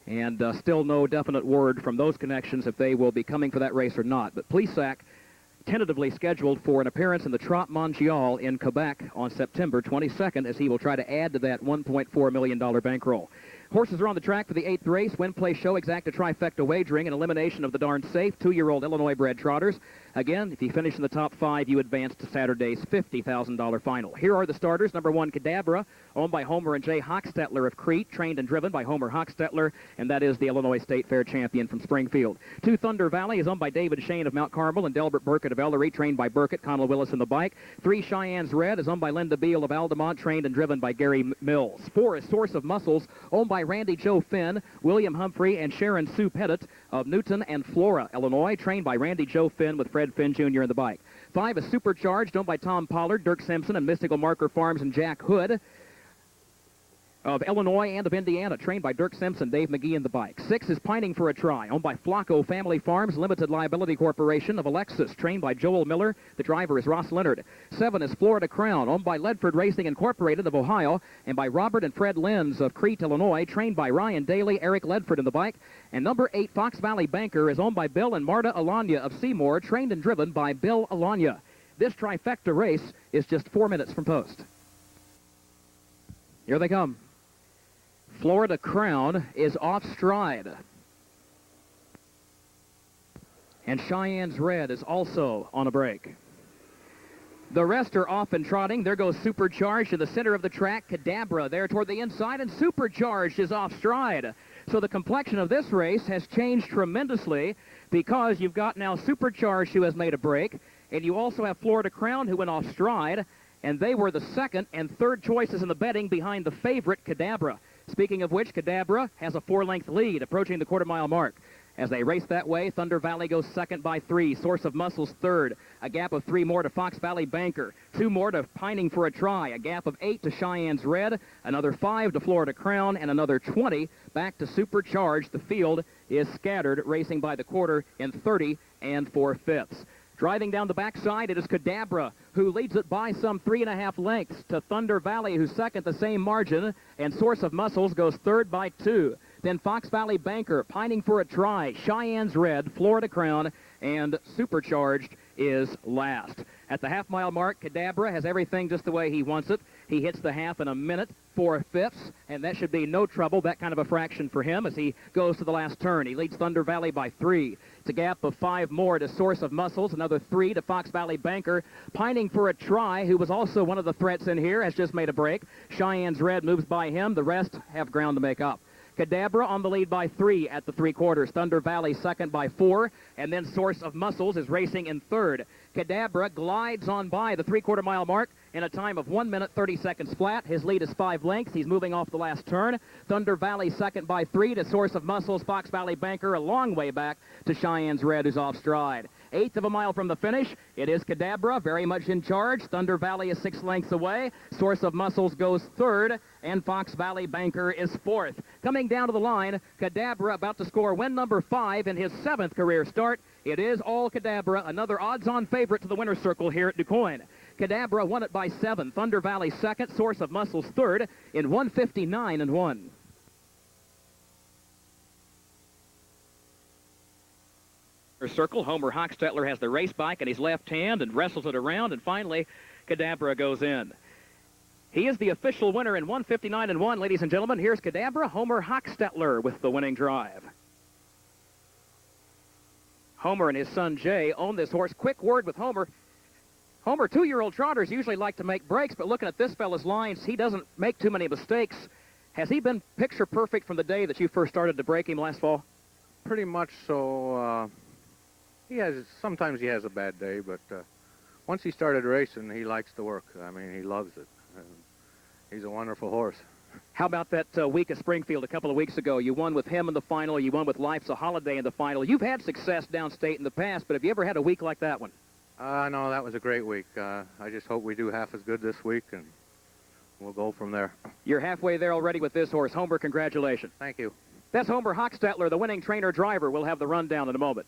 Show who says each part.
Speaker 1: And still no definite word from those connections if they will be coming for that race or not. But Plesac tentatively scheduled for an appearance in the Trot Mondial in Quebec on September 22nd, as he will try to add to that $1.4 million bankroll. Horses are on the track for the 8th race. Win, play, show, exacta trifecta wagering, and elimination of the darn safe 2-year-old Illinois-bred trotters. Again, if you finish in the top 5, you advance to Saturday's $50,000 final. Here are the starters. Number 1, Kadabra, owned by Homer and Jay Hochstetler of Crete, trained and driven by Homer Hochstetler, and that is the Illinois State Fair champion from Springfield. 2, Thunder Valley is owned by David Shane of Mount Carmel and Delbert Burkett of Ellery, trained by Burkett, Connell Willis in the bike. 3, Cheyenne's Red is owned by Linda Beal of Aldemont, trained and driven by Gary Mills. 4 is Source of Muscles, owned by Randy Joe Finn, William Humphrey, and Sharon Sue Pettit of Newton and Flora, Illinois, trained by Randy Joe Finn with Fred Finn Jr. in the bike. 5 is Supercharged, owned by Tom Pollard, Dirk Simpson, and Mystical Marker Farms and Jack Hood of Illinois and of Indiana, trained by Dirk Simpson, Dave McGee in the bike. 6 is Pining for a Try, owned by Flacco Family Farms, Limited Liability Corporation of Alexis, trained by Joel Miller. The driver is Ross Leonard. 7 is Florida Crown, owned by Ledford Racing Incorporated of Ohio, and by Robert and Fred Lenz of Crete, Illinois, trained by Ryan Daly, Eric Ledford in the bike. And number 8, Fox Valley Banker, is owned by Bill and Marta Alanya of Seymour, trained and driven by Bill Alanya. This trifecta race is just 4 minutes from post. Here they come. Florida Crown is off stride. And Cheyenne's Red is also on a break. The rest are off and trotting. There goes Supercharged in the center of the track. Kadabra there toward the inside, and Supercharged is off stride. So the complexion of this race has changed tremendously, because you've got now Supercharged, who has made a break, and you also have Florida Crown, who went off stride, and they were the second and third choices in the betting behind the favorite, Kadabra. Speaking of which, Kadabra has a 4-length lead approaching the quarter-mile mark. As they race that way, Thunder Valley goes second by 3. Source of Muscles third. A gap of 3 more to Fox Valley Banker. 2 more to Pining for a Try. A gap of 8 to Cheyenne's Red. Another 5 to Florida Crown. And another 20 back to Supercharged. The field is scattered, racing by the quarter in 30 4/5. Driving down the backside, it is Kadabra, who leads it by some 3.5 lengths to Thunder Valley, who's second the same margin, and Source of Muscles goes third by 2. Then Fox Valley Banker, Pining for a Try, Cheyenne's Red, Florida Crown, and Supercharged is last. At the half-mile mark, Kadabra has everything just the way he wants it. He hits the half in 1 4/5, and that should be no trouble, that kind of a fraction for him as he goes to the last turn. He leads Thunder Valley by 3. It's a gap of 5 more to Source of Muscles, another 3 to Fox Valley Banker. Pining for a Try, who was also one of the threats in here, has just made a break. Cheyenne's Red moves by him. The rest have ground to make up. Kadabra on the lead by 3 at the 3/4. Thunder Valley second by 4, and then Source of Muscles is racing in third. Kadabra glides on by the 3/4 mile mark in a time of 1 minute 30 seconds flat. His lead is 5 lengths. He's moving off the last turn. Thunder Valley second by 3 to Source of Muscles. Fox Valley Banker a long way back to Cheyenne's Red, who's off stride. 1/8 of a mile from the finish, it is Kadabra very much in charge. Thunder Valley is 6 lengths away. Source of Muscles goes third, and Fox Valley Banker is fourth. Coming down to the line, Kadabra about to score win number 5 in his 7th career start. It is all Kadabra, another odds-on favorite to the winner's circle here at DuQuoin. Kadabra won it by 7. Thunder Valley second, Source of Muscles third in 1:59 1. Circle, Homer Hochstetler has the race bike in his left hand and wrestles it around, and finally Kadabra goes in. He is the official winner in 1:59 1, ladies and gentlemen. Here's Kadabra, Homer Hochstetler with the winning drive. Homer and his son Jay own this horse. Quick word with Homer. Homer, 2-year-old trotters usually like to make breaks, but looking at this fella's lines, he doesn't make too many mistakes. Has he been picture perfect from the day that you first started to break him last fall?
Speaker 2: Pretty much so. Sometimes he has a bad day, but once he started racing, he likes the work. I mean, he loves it. He's a wonderful horse.
Speaker 1: How about that week at Springfield a couple of weeks ago? You won with him in the final. You won with Life's a Holiday in the final. You've had success downstate in the past, but have you ever had a week like that one?
Speaker 2: No, that was a great week. I just hope we do half as good this week, and we'll go from there.
Speaker 1: You're halfway there already with this horse. Homer, congratulations.
Speaker 2: Thank you.
Speaker 1: That's Homer Hochstetler, the winning trainer-driver. We'll have the rundown in a moment.